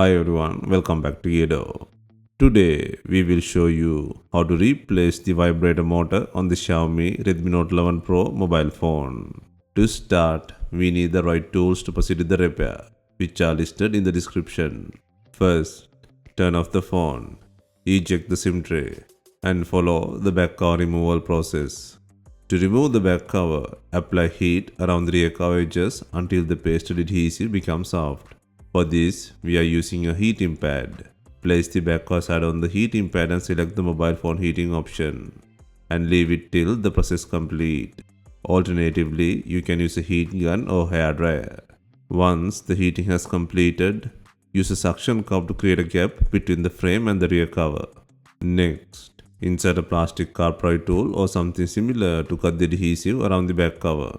Hi everyone, welcome back to Geardo. Today we will show you how to replace the vibrator motor on the Xiaomi Redmi Note 11 Pro mobile phone. To start, we need the right tools to proceed with the repair, which are listed in the description. First, turn off the phone, eject the SIM tray, and follow the back cover removal process. To remove the back cover, apply heat around the rear cover edges until the pasted adhesive becomes soft. For this, we are using a heating pad. Place the back cover side on the heating pad and select the mobile phone heating option and leave it till the process complete. Alternatively, you can use a heat gun or hair dryer. Once the heating has completed, use a suction cup to create a gap between the frame and the rear cover. Next, insert a plastic carpet tool or something similar to cut the adhesive around the back cover.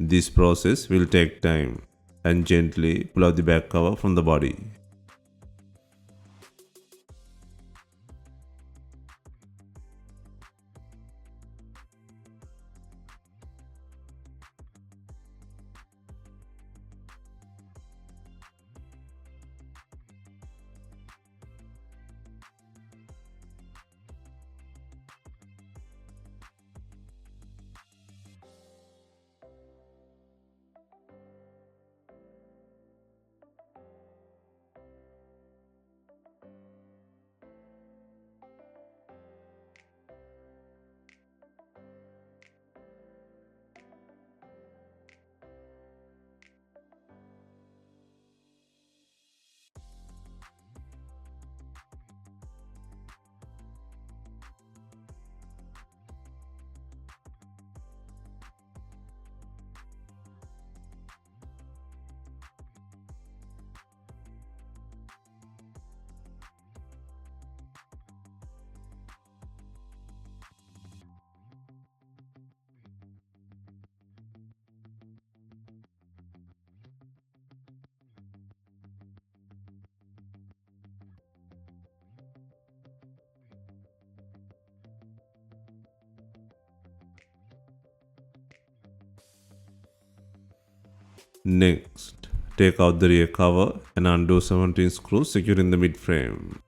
This process will take time, and gently pull out the back cover from the body. Next, take out the rear cover and undo 17 screws securing the mid frame.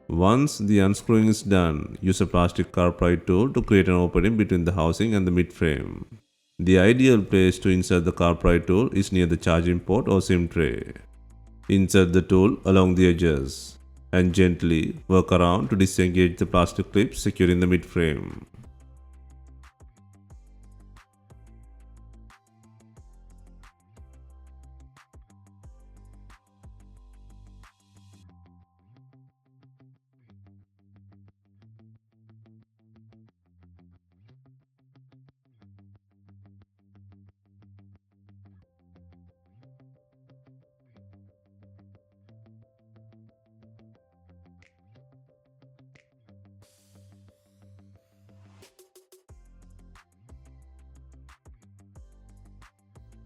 Once the unscrewing is done, use a plastic carpet tool to create an opening between the housing and the mid frame. The ideal place to insert the carpet tool is near the charging port or SIM tray. Insert the tool along the edges and gently work around to disengage the plastic clips securing the mid frame.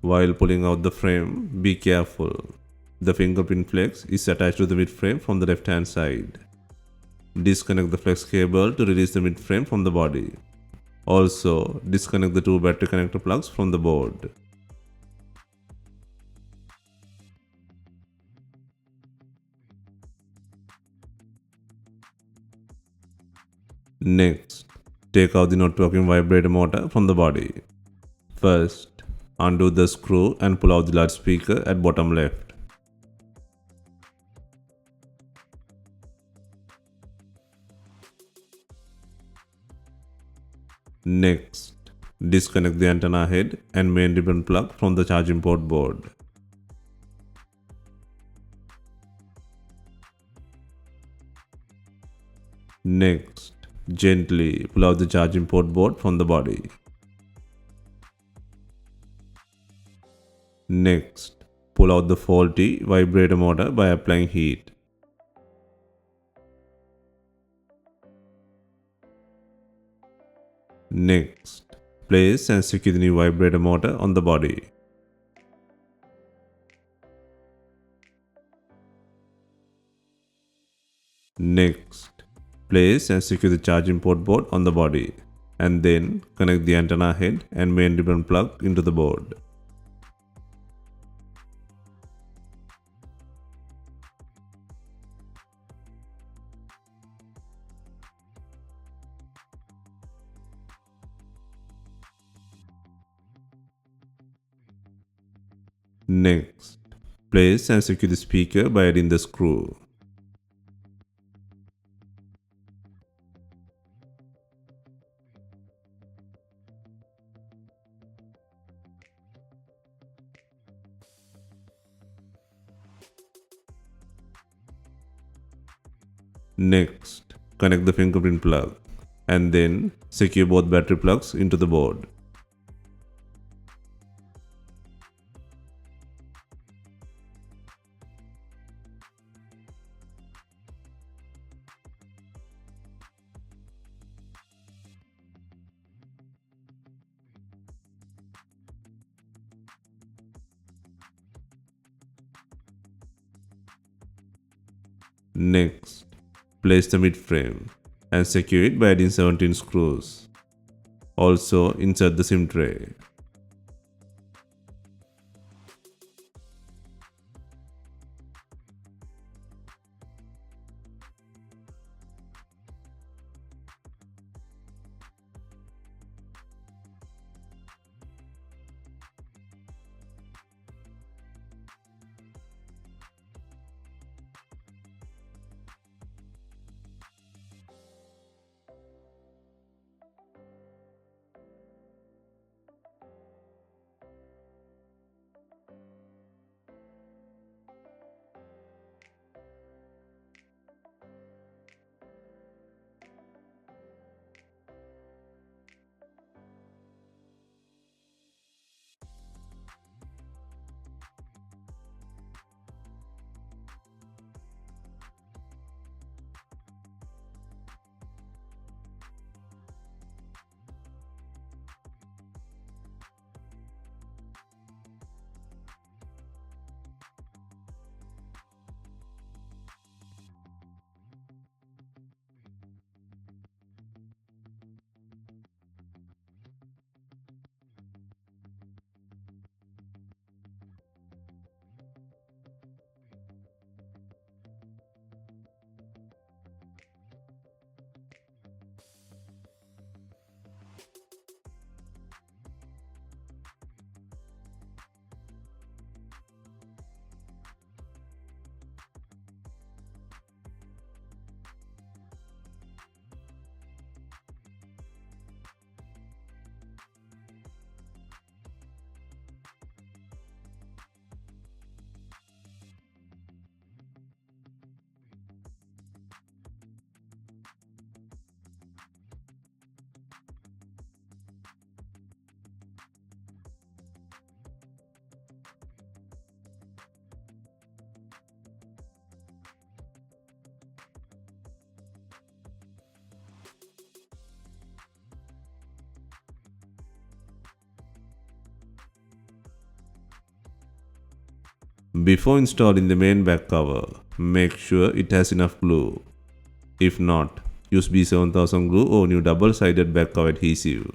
While pulling out the frame, be careful. The fingerprint flex is attached to the mid frame from the left hand side. Disconnect the flex cable to release the mid frame from the body. Also, disconnect the two battery connector plugs from the board. Next, take out the not working vibrator motor from the body. First, undo the screw and pull out the loudspeaker at bottom left. Next, disconnect the antenna head and main ribbon plug from the charging port board. Next, gently pull out the charging port board from the body. Next, pull out the faulty vibrator motor by applying heat. Next, place and secure the new vibrator motor on the body. Next, place and secure the charging port board on the body, and then connect the antenna head and main ribbon plug into the board. Next, place and secure the speaker by adding the screw. Next, connect the fingerprint plug and then secure both battery plugs into the board. Next, place the mid frame and secure it by adding 17 screws. Also, insert the SIM tray. Before installing the main back cover, make sure it has enough glue. If not, use B7000 glue or new double-sided back cover adhesive.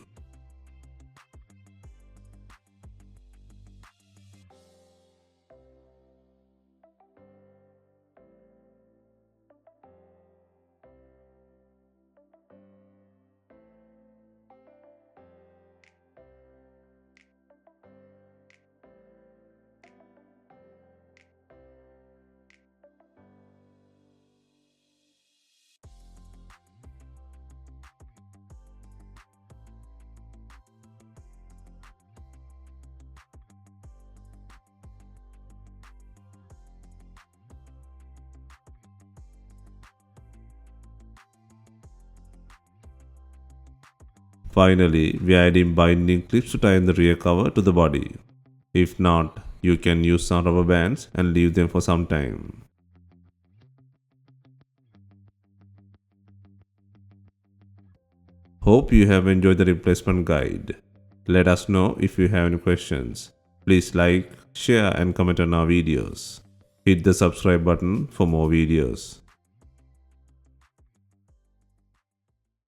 Finally, we add in binding clips to tie the rear cover to the body. If not, you can use some rubber bands and leave them for some time. Hope you have enjoyed the replacement guide. Let us know if you have any questions. Please like, share and comment on our videos. Hit the subscribe button for more videos.